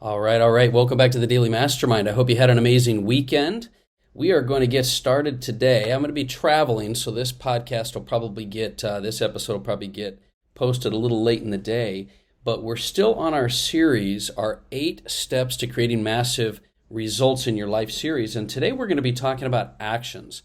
All right, all right. Welcome back to the Daily Mastermind. I hope you had an amazing weekend. We are going to get started today. I'm going to be traveling, so this episode will probably get posted a little late in the day, but we're still on our series, our 8 steps to creating massive results in your life series. And today we're going to be talking about actions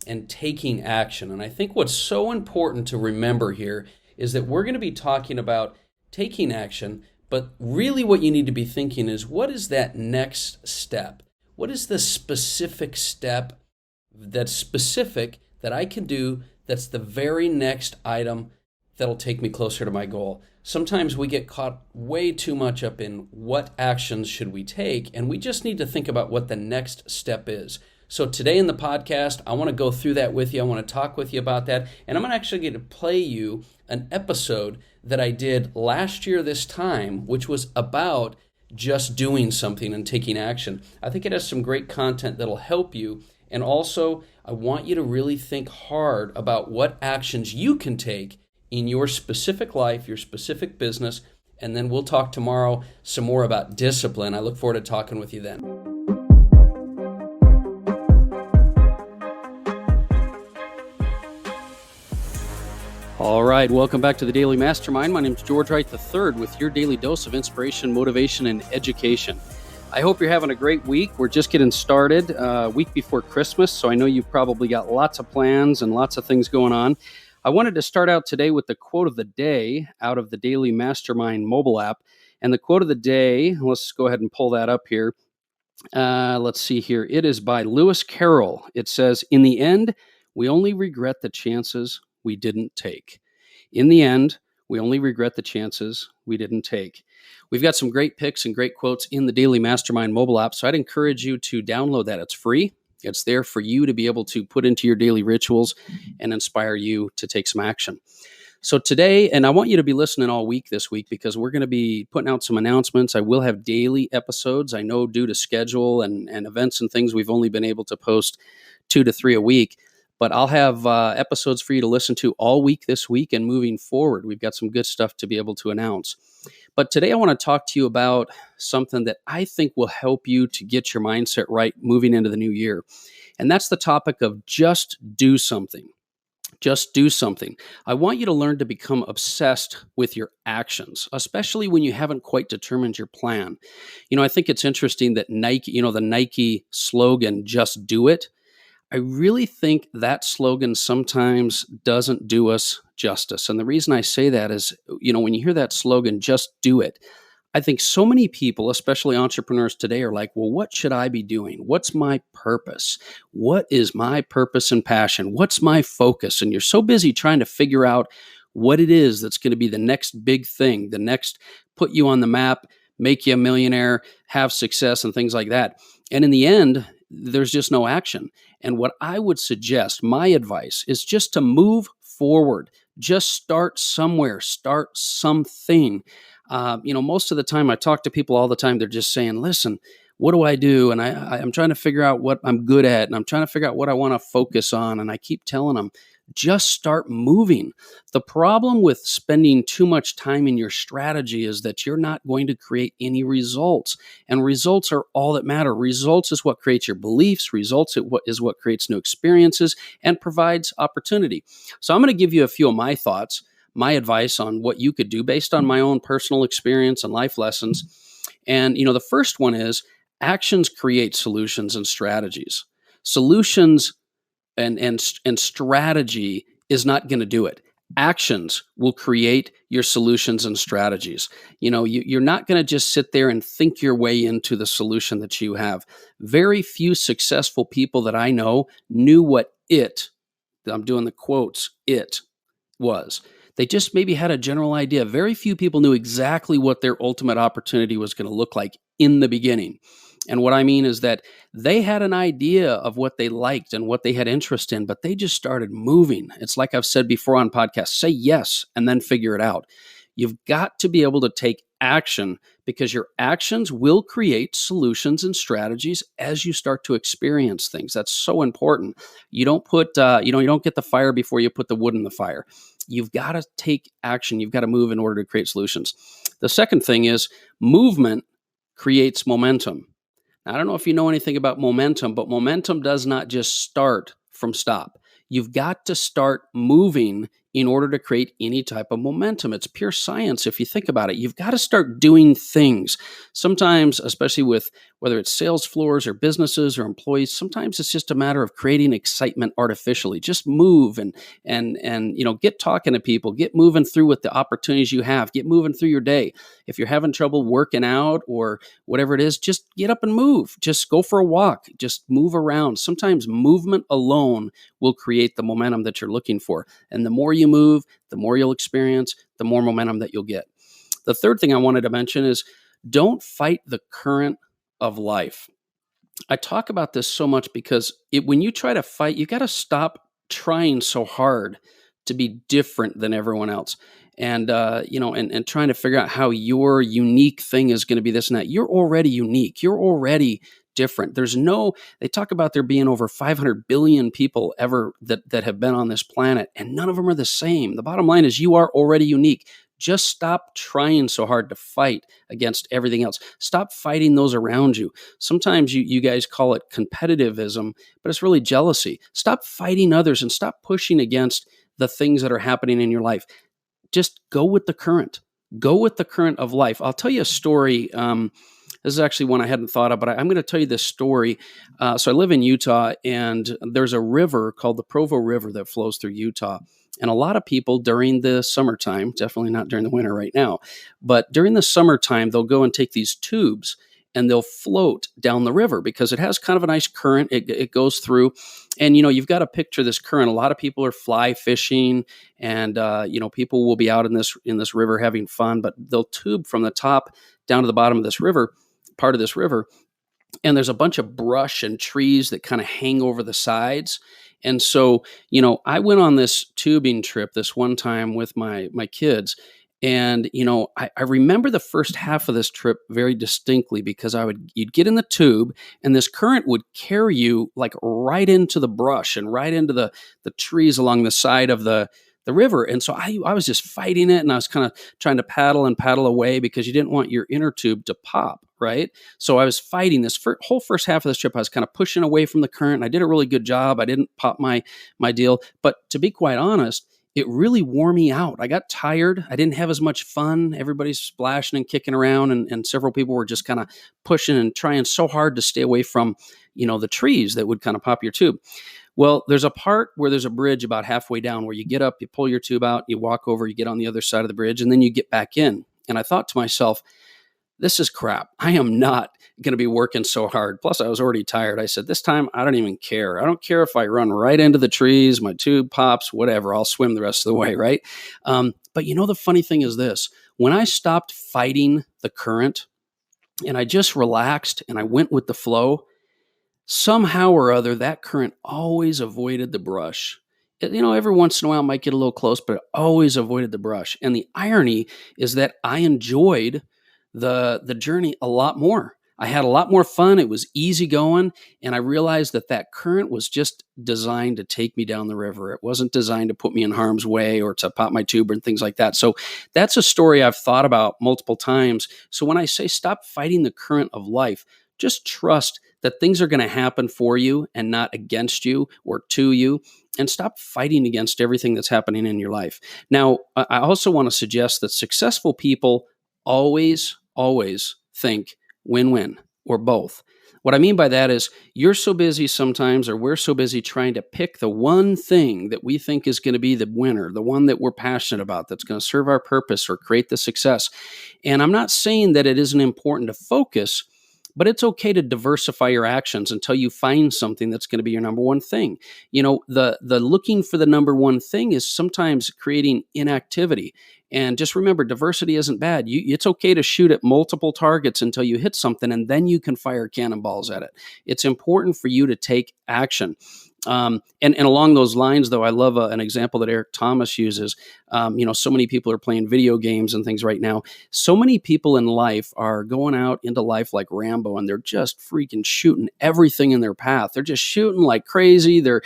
and taking action. And I think what's so important to remember here is that we're going to be talking about taking action, but really what you need to be thinking is, what is that next step? What is the specific step that's specific that I can do that's the very next item that'll take me closer to my goal? Sometimes we get caught way too much up in what actions should we take, and we just need to think about what the next step is. So today in the podcast, I want to go through that with you. I want to talk with you about that, and I'm actually going to play you an episode that I did last year this time, which was about just doing something and taking action. I think it has some great content that'll help you, and also I want you to really think hard about what actions you can take in your specific life, your specific business, and then we'll talk tomorrow some more about discipline. I look forward to talking with you then. All right, welcome back to the Daily Mastermind. My name is George Wright III with your daily dose of inspiration, motivation, and education. I hope you're having a great week. We're just getting started a week before Christmas, so I know you've probably got lots of plans and lots of things going on. I wanted to start out today with the quote of the day out of the Daily Mastermind mobile app. And the quote of the day, let's go ahead and pull that up here. Let's see here. It is by Lewis Carroll. It says, "In the end, we only regret the chances we didn't take." In the end, we only regret the chances we didn't take. We've got some great picks and great quotes in the Daily Mastermind mobile app, so I'd encourage you to download that. It's free. It's there for you to be able to put into your daily rituals and inspire you to take some action. So today, and I want you to be listening all week this week because we're going to be putting out some announcements. I will have daily episodes. I know due to schedule and events and things, we've only been able to post 2 to 3 a week. But I'll have episodes for you to listen to all week this week and moving forward. We've got some good stuff to be able to announce. But today I want to talk to you about something that I think will help you to get your mindset right moving into the new year. And that's the topic of just do something. Just do something. I want you to learn to become obsessed with your actions, especially when you haven't quite determined your plan. I think it's interesting that Nike, the Nike slogan, "Just do it." I really think that slogan sometimes doesn't do us justice. And the reason I say that is, when you hear that slogan, "Just do it," I think so many people, especially entrepreneurs today, are like, well, what should I be doing? What's my purpose? What is my purpose and passion? What's my focus? And you're so busy trying to figure out what it is that's going to be the next big thing, the next put you on the map, make you a millionaire, have success, and things like that. And in the end, there's just no action. And what I would suggest, my advice, is just to move forward. Just start somewhere, start something. Most of the time I talk to people all the time, they're just saying, listen, what do I do? And I'm trying to figure out what I'm good at, and I'm trying to figure out what I want to focus on. And I keep telling them, just start moving. The problem with spending too much time in your strategy is that you're not going to create any results. And results are all that matter. Results is what creates your beliefs. Results is what creates new experiences and provides opportunity. So I'm going to give you a few of my thoughts, my advice on what you could do based on my own personal experience and life lessons. And, the first one is actions create solutions and strategies. Solutions and strategy is not going to do it. Actions will create your solutions and strategies. You're not going to just sit there and think your way into the solution that you have. Very few successful people that I know knew what I'm doing the quotes, it was. They just maybe had a general idea. Very few people knew exactly what their ultimate opportunity was going to look like in the beginning. And what I mean is that they had an idea of what they liked and what they had interest in, but they just started moving. It's like I've said before on podcasts, say yes and then figure it out. You've got to be able to take action because your actions will create solutions and strategies as you start to experience things. That's so important. You don't put, you don't get the fire before you put the wood in the fire. You've got to take action. You've got to move in order to create solutions. The second thing is movement creates momentum. Now, I don't know if you know anything about momentum, but momentum does not just start from stop. You've got to start moving in order to create any type of momentum. It's pure science if you think about it. You've got to start doing things. Sometimes, especially with whether it's sales floors or businesses or employees, sometimes it's just a matter of creating excitement artificially. Just move and get talking to people, get moving through with the opportunities you have, get moving through your day. If you're having trouble working out or whatever it is, just get up and move. Just go for a walk. Just move around. Sometimes movement alone will create the momentum that you're looking for. And the more you move, the more you'll experience, the more momentum that you'll get. The third thing I wanted to mention is don't fight the current of life. I talk about this so much because when you try to fight, you got to stop trying so hard to be different than everyone else. And trying to figure out how your unique thing is going to be this and that. You're already unique. You're already different. They talk about there being over 500 billion people ever that have been on this planet, and none of them are the same. The bottom line is you are already unique. Just stop trying so hard to fight against everything else. Stop fighting those around you. Sometimes you guys call it competitivism, but it's really jealousy. Stop fighting others and stop pushing against the things that are happening in your life. Just go with the current. Go with the current of life. I'll tell you a story. This is actually one I hadn't thought of, but I'm going to tell you this story. So I live in Utah, and there's a river called the Provo River that flows through Utah. And a lot of people during the summertime, definitely not during the winter right now, but during the summertime, they'll go and take these tubes and they'll float down the river because it has kind of a nice current. It goes through, and you've got to picture this current. A lot of people are fly fishing, and people will be out in this river having fun. But they'll tube from the top down to the bottom of this river, part of this river, and there's a bunch of brush and trees that kind of hang over the sides. And so, I went on this tubing trip this one time with my kids. And, I remember the first half of this trip very distinctly because you'd get in the tube and this current would carry you like right into the brush and right into the trees along the side of the river. And so I was just fighting it, and I was kind of trying to paddle away because you didn't want your inner tube to pop, right? So I was fighting this whole first half of this trip. I was kind of pushing away from the current, and I did a really good job. I didn't pop my deal. But to be quite honest, it really wore me out. I got tired. I didn't have as much fun. Everybody's splashing and kicking around, and several people were just kind of pushing and trying so hard to stay away from, the trees that would kind of pop your tube. Well, there's a part where there's a bridge about halfway down where you get up, you pull your tube out, you walk over, you get on the other side of the bridge, and then you get back in. And I thought to myself, this is crap. I am not going to be working so hard. Plus, I was already tired. I said, this time, I don't even care. I don't care if I run right into the trees, my tube pops, whatever. I'll swim the rest of the way, right? But the funny thing is this. When I stopped fighting the current and I just relaxed and I went with the flow, somehow or other, that current always avoided the brush. Every once in a while it might get a little close, but it always avoided the brush. And the irony is that I enjoyed the journey a lot more. I had a lot more fun. It was easy going. And I realized that current was just designed to take me down the river. It wasn't designed to put me in harm's way or to pop my tube and things like that. So that's a story I've thought about multiple times. So when I say stop fighting the current of life, just trust that things are going to happen for you and not against you or to you, and stop fighting against everything that's happening in your life. Now, I also want to suggest that successful people always think win-win or both. What I mean by that is you're so busy sometimes, or we're so busy trying to pick the one thing that we think is going to be the winner, the one that we're passionate about, that's going to serve our purpose or create the success. And I'm not saying that it isn't important to focus, but it's okay to diversify your actions until you find something that's going to be your number one thing. The looking for the number one thing is sometimes creating inactivity. And just remember, diversity isn't bad. It's okay to shoot at multiple targets until you hit something, and then you can fire cannonballs at it. It's important for you to take action. And along those lines, though, I love an example that Eric Thomas uses. So many people are playing video games and things right now. So many people in life are going out into life like Rambo, and they're just freaking shooting everything in their path. They're just shooting like crazy. They're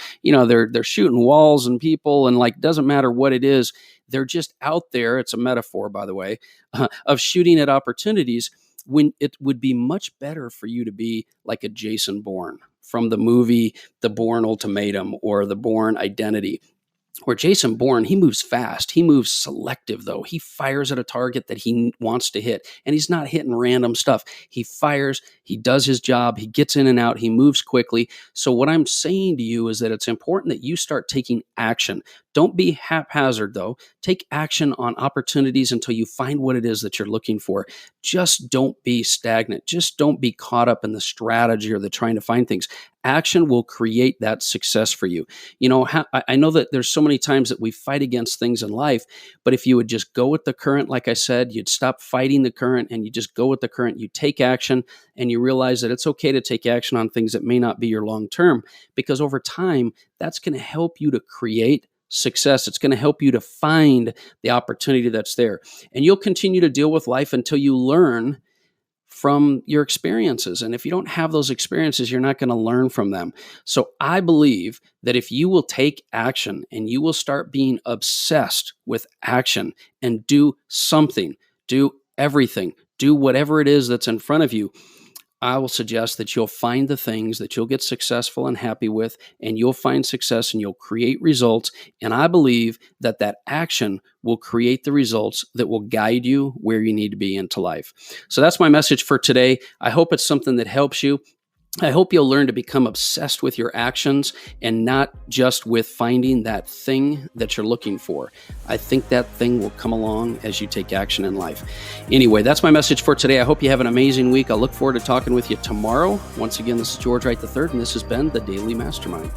shooting walls and people, and like doesn't matter what it is. They're just out there. It's a metaphor, by the way, of shooting at opportunities. when it would be much better for you to be like a Jason Bourne from the movie The Bourne Ultimatum or The Bourne Identity. Where Jason Bourne, he moves fast. He moves selective, though. He fires at a target that he wants to hit, and he's not hitting random stuff. He fires, he does his job, he gets in and out, he moves quickly. So what I'm saying to you is that it's important that you start taking action. Don't be haphazard, though. Take action on opportunities until you find what it is that you're looking for. Just don't be stagnant. Just don't be caught up in the strategy or the trying to find things. Action will create that success for you. You know, I know that there's so many times that we fight against things in life, but if you would just go with the current, like I said, you'd stop fighting the current and you just go with the current, you take action, and you realize that it's okay to take action on things that may not be your long term, because over time, that's going to help you to create success. It's going to help you to find the opportunity that's there. And you'll continue to deal with life until you learn from your experiences. And if you don't have those experiences, you're not going to learn from them. So I believe that if you will take action and you will start being obsessed with action and do something, do everything, do whatever it is that's in front of you, I will suggest that you'll find the things that you'll get successful and happy with, and you'll find success and you'll create results. And I believe that that action will create the results that will guide you where you need to be into life. So that's my message for today. I hope it's something that helps you. I hope you'll learn to become obsessed with your actions and not just with finding that thing that you're looking for. I think that thing will come along as you take action in life. Anyway, that's my message for today. I hope you have an amazing week. I look forward to talking with you tomorrow. Once again, this is George Wright III, and this has been the Daily Mastermind.